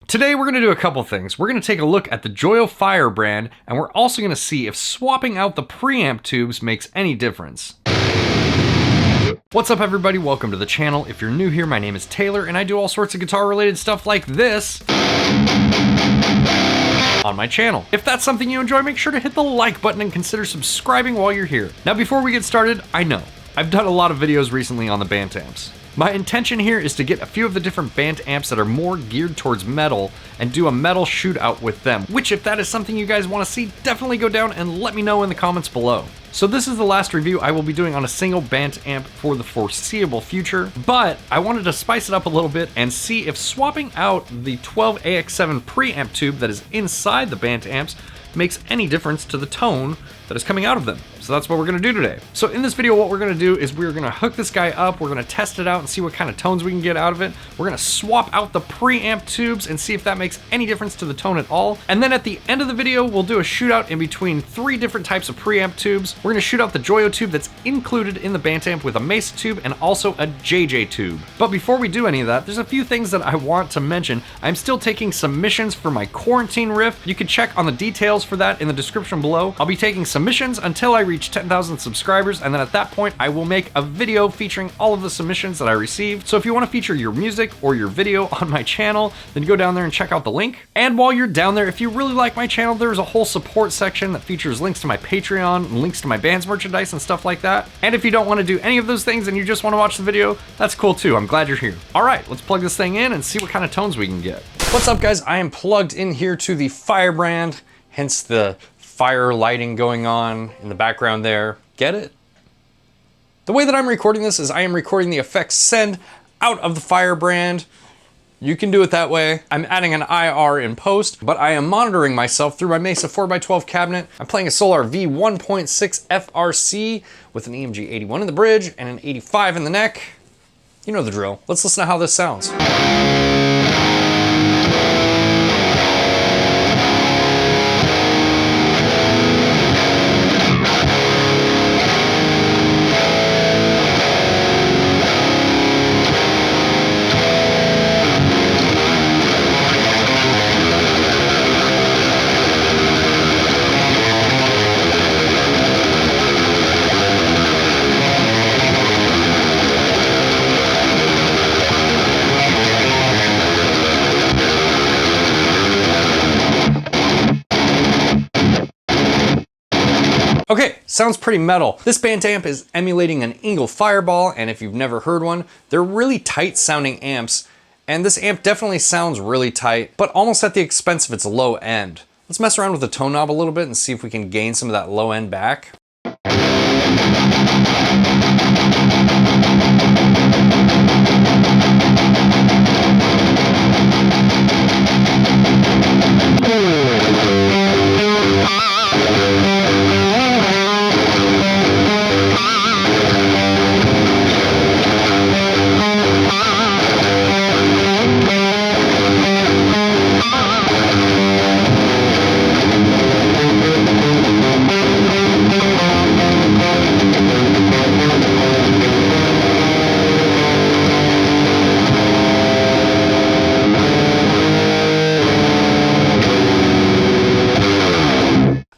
Today we're going to do a couple things. We're going to take a look at the JOYO Firebrand, and we're also going to see if swapping out the preamp tubes makes any difference. What's up everybody, welcome to the channel. If you're new here, my name is Taylor, and I do all sorts of guitar related stuff like this on my channel. If that's something you enjoy, make sure to hit the like button and consider subscribing while you're here. Now before we get started, I know, I've done a lot of videos recently on the BanTamps. My intention here is to get a few of the different BanTamps that are more geared towards metal and do a metal shootout with them, which if that is something you guys want to see, definitely go down and let me know in the comments below. So this is the last review I will be doing on a single BanTamp for the foreseeable future, but I wanted to spice it up a little bit and see if swapping out the 𝗹𝗶𝗸𝗲 preamp tube that is inside the BanTamps makes any difference to the tone that is coming out of them. So that's what we're gonna do today. So in this video, what we're gonna do is we're gonna hook this guy up, we're gonna test it out and see what kind of tones we can get out of it. We're gonna swap out the preamp tubes and see if that makes any difference to the tone at all. And then at the end of the video, we'll do a shootout in between 3 different types of preamp tubes. We're gonna shoot out the JOYO tube that's included in the BanTamp with a 𝗵𝗲𝗍𝗍 tube and also a JJ tube. But before we do any of that, there's a few things that I want to mention. I'm still taking submissions for my quarantine riff. You can check on the details for that in the description below. I'll be taking submissions until I reach 10,000 subscribers, and then at that point I will make a video featuring all of the submissions that I received. So if you want to feature your music or your video on my channel, then go down there and check out the link. And while you're down there, if you really like my channel, there's a whole support section that features links to my Patreon and links to my band's merchandise and stuff like that. And if you don't want to do any of those things and you just want to watch the video, that's cool too. I'm glad you're here. All right, let's plug this thing in and see what kind of tones we can get. What's up guys? I am plugged in here to the Firebrand, hence the fire lighting going on in the background there. Get it? The way that I'm recording this is I am recording the effects send out of the Firebrand. You can do it that way. I'm adding an IR in post, but I am monitoring myself through my Mesa 4x12 cabinet. I'm playing a Solar V1.6 FRC with an EMG 81 in the bridge and an 85 in the neck. You know the drill. Let's listen to how this sounds. Okay, sounds pretty metal. This BanTamp is emulating an 𝗍𝗶𝗸𝗲, and if you've never heard one, they're really tight sounding amps, and this amp definitely sounds really tight, but almost at the expense of its low end. Let's mess around with the tone knob a little bit and see if we can gain some of that low end back.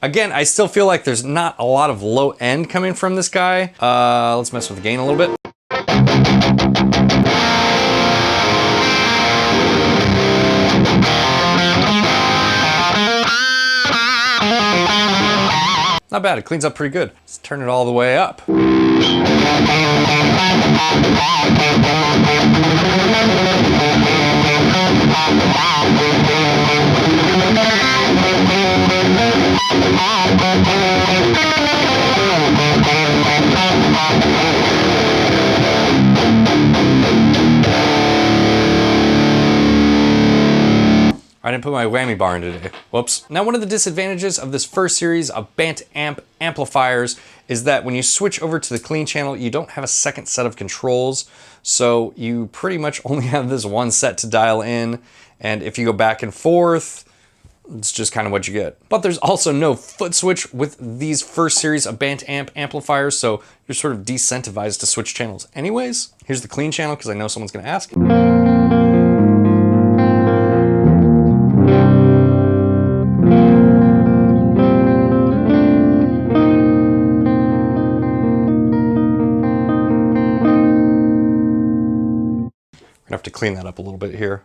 Again, I still feel like there's not a lot of low end coming from this guy. Let's mess with the gain a little bit. Not bad, it cleans up pretty good. Let's turn it all the way up. I didn't put my 𝗰𝗵𝗵𝗶 in today. Whoops. Now, one of the disadvantages of this first series of BanTamp amplifiers is that when you switch over to the clean channel, you don't have a second set of controls. So you pretty much only have this one set to dial in. And if you go back and forth, it's just kind of what you get. But there's also no foot switch with these first series of BanTamp amplifiers, so you're sort of decentivized to switch channels anyways. Here's the clean channel, because I know someone's gonna ask. to clean that up a little bit here.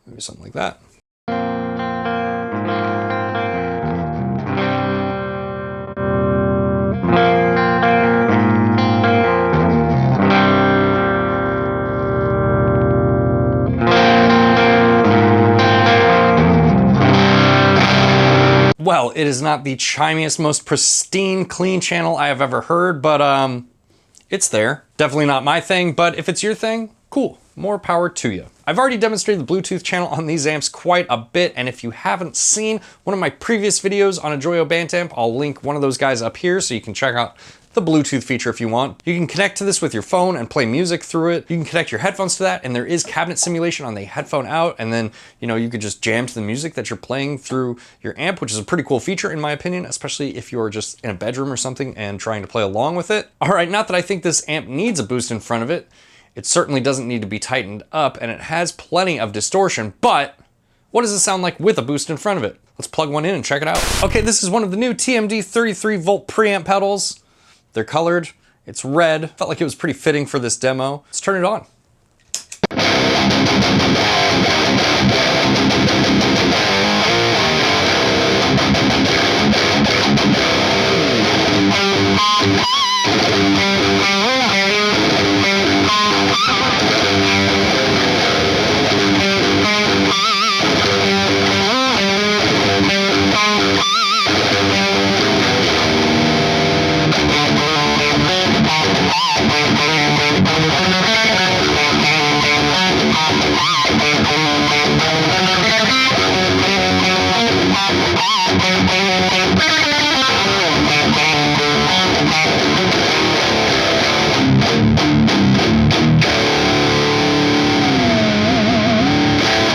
Maybe something like that. Well, it is not the chimiest, most pristine, clean channel I have ever heard, but it's there. Definitely not my thing, but if it's your thing, cool. More power to you. I've already demonstrated the Bluetooth channel on these amps quite a bit, and if you haven't seen one of my previous videos on a JOYO BanTamp, I'll link one of those guys up here so you can check out the Bluetooth feature if you want. You can connect to this with your phone and play music through it. You can connect your headphones to that, and there is cabinet simulation on the headphone out, and then, you know, you could just jam to the music that you're playing through your amp, which is a pretty cool feature in my opinion, especially if you're just in a bedroom or something and trying to play along with it. All right, not that I think this amp needs a boost in front of it. It certainly doesn't need to be tightened up, and it has plenty of distortion, but what does it sound like with a boost in front of it? Let's plug one in and check it out. Okay, this is one of the new TMD 33 volt preamp pedals. They're colored, it's red. Felt like it was pretty fitting for this demo. Let's turn it on.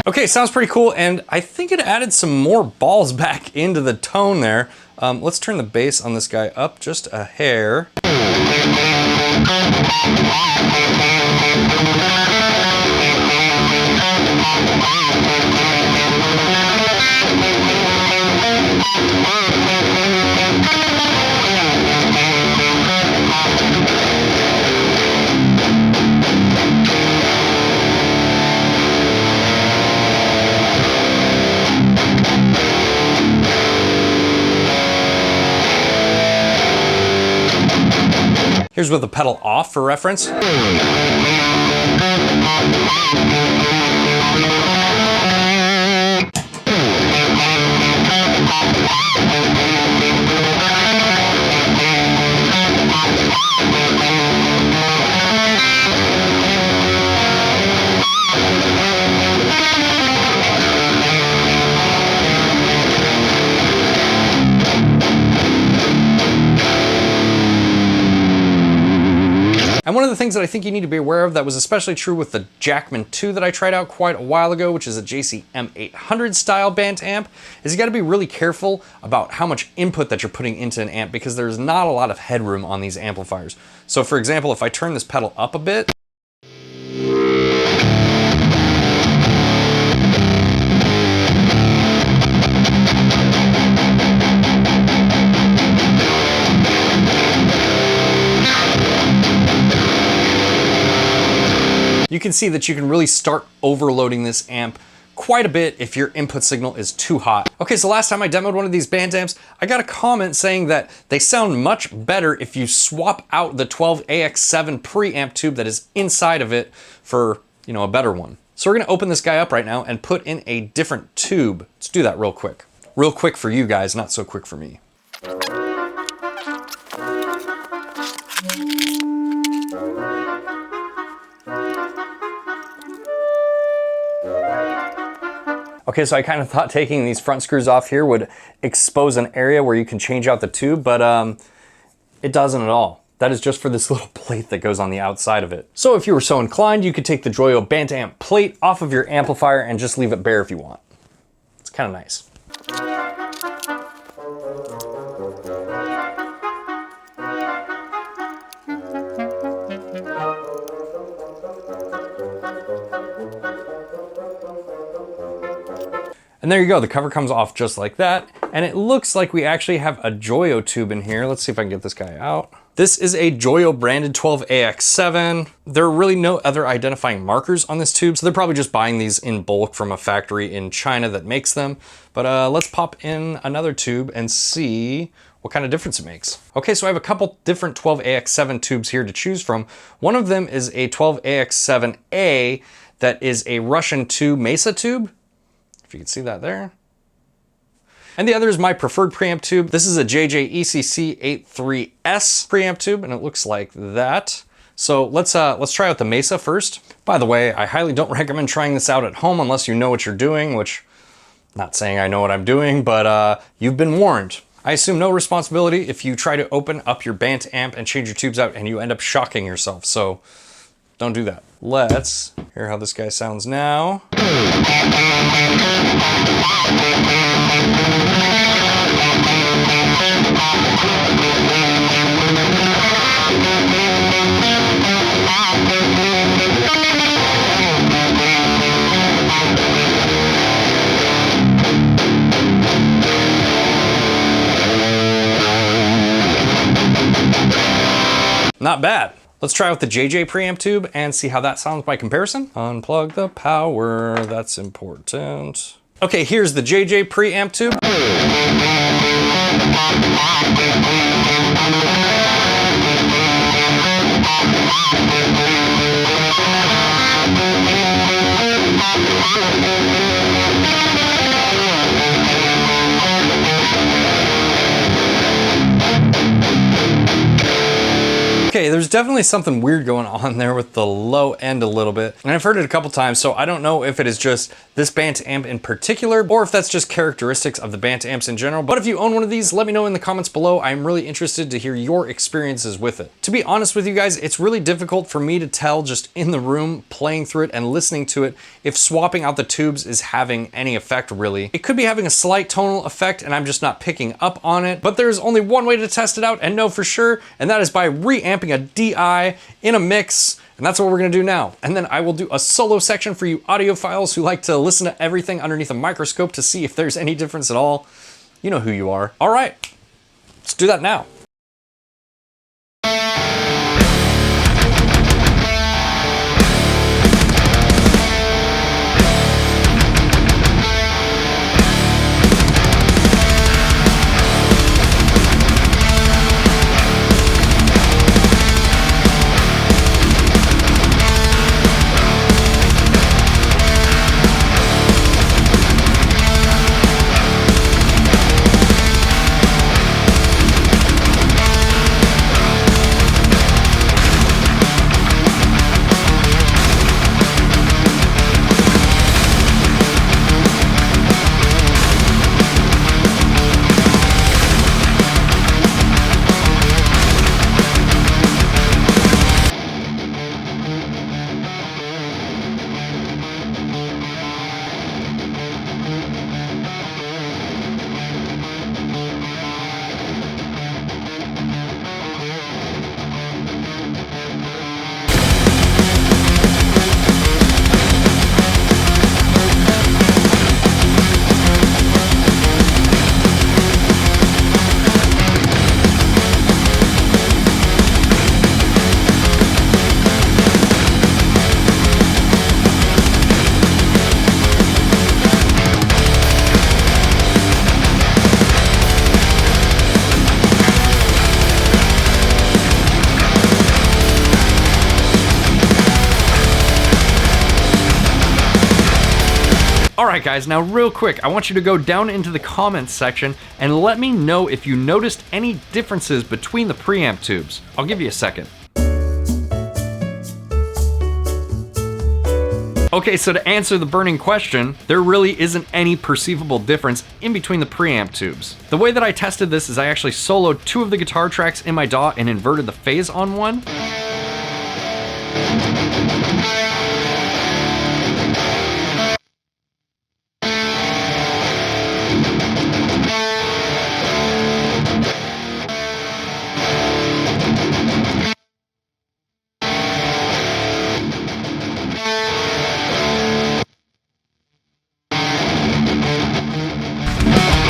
Okay, sounds pretty cool, and I think it added some more balls back into the tone there. Let's turn the bass on this guy up just a hair. Here's with the pedal off for reference. And one of the things that I think you need to be aware of that was especially true with the Jackman 2 that I tried out quite a while ago, which is a JC 𝗵𝗵𝗻𝗃 style BanTamp, is you gotta be really careful about how much input that you're putting into an amp because there's not a lot of headroom on these amplifiers. So for example, if I turn this pedal up a bit, you can see that you can really start overloading this amp quite a bit if your input signal is too hot. Okay, so last time I demoed one of these BanTamps, I got a comment saying that they sound much better if you swap out the 𝗹𝗶𝗸𝗲 preamp tube that is inside of it for, you know, a better one. So we're gonna open this guy up right now and put in a different tube. Let's do that real quick. Real quick for you guys, not so quick for me. Okay, so I kind of thought taking these front screws off here would expose an area where you can change out the tube, but it doesn't at all. That is just for this little plate that goes on the outside of it. So if you were so inclined, you could take the JOYO BanTamp plate off of your amplifier and just leave it bare if you want. It's kind of nice. And there you go, the cover comes off just like that. And it looks like we actually have a JOYO tube in here. Let's see if I can get this guy out. This is a JOYO branded 12AX7. There are really no other identifying markers on this tube, so they're probably just buying these in bulk from a factory in China that makes them. But let's pop in another tube and see what kind of difference it makes. Okay, so I have a couple different 12AX7 tubes here to choose from. One of them is a 12AX7A that is a Russian 2 Mesa tube, if you can see that there. And the other is my preferred preamp tube. This is a JJ-𝘆𝚉 preamp tube, and it looks like that. So let's try out the Mesa first. By the way, I highly don't recommend trying this out at home unless you know what you're doing, which, not saying I know what I'm doing, but you've been warned. I assume no responsibility if you try to open up your BanTamp and change your tubes out and you end up shocking yourself, so don't do that. Let's hear how this guy sounds now. Not bad. Let's try out the JJ preamp tube and see how that sounds by comparison. Unplug the power, that's important. Okay, here's the JJ preamp tube. Okay, there's definitely something weird going on there with the low end a little bit. And I've heard it a couple times, so I don't know if it is just this BanTamp in particular, or if that's just characteristics of the BanTamps in general. But if you own one of these, let me know in the comments below. I'm really interested to hear your experiences with it. To be honest with you guys, it's really difficult for me to tell just in the room, playing through it and listening to it, if swapping out the tubes is having any effect really. It could be having a slight tonal effect and I'm just not picking up on it, but there's only one way to test it out and know for sure, and that is by reamping a DI in a mix, and that's what we're gonna do now. And then I will do a solo section for you audiophiles who like to listen to everything underneath a microscope to see if there's any difference at all. You know who you are. All right, let's do that now. Alright guys, now real quick, I want you to go down into the comments section and let me know if you noticed any differences between the preamp tubes. I'll give you a second. Okay, so to answer the burning question, there really isn't any perceivable difference in between the preamp tubes. The way that I tested this is I actually soloed 2 of the guitar tracks in my DAW and inverted the phase on one.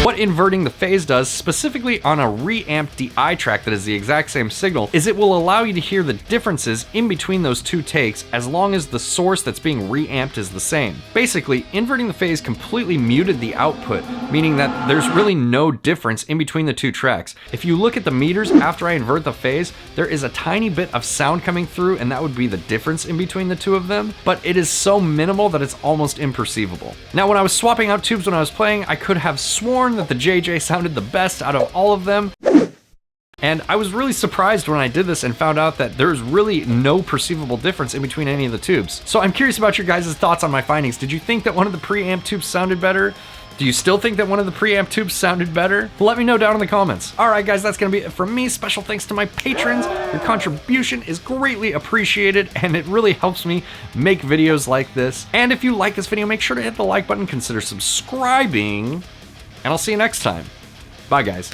What inverting the phase does, specifically on a reamped DI track that is the exact same signal, is it will allow you to hear the differences in between those two takes as long as the source that's being reamped is the same. Basically, inverting the phase completely muted the output, meaning that there's really no difference in between the two tracks. If you look at the meters after I invert the phase, there is a tiny bit of sound coming through, and that would be the difference in between the two of them, but it is so minimal that it's almost imperceivable. Now, when I was swapping out tubes when I was playing, I could have sworn that the JJ sounded the best out of all of them. And I was really surprised when I did this and found out that there's really no perceivable difference in between any of the tubes. So I'm curious about your guys' thoughts on my findings. Did you think that one of the preamp tubes sounded better? Do you still think that one of the preamp tubes sounded better? Let me know down in the comments. Alright guys, that's gonna be it from me. Special thanks to my patrons. Your contribution is greatly appreciated and it really helps me make videos like this. And if you like this video, make sure to hit the like button, consider subscribing, and I'll see you next time. Bye guys.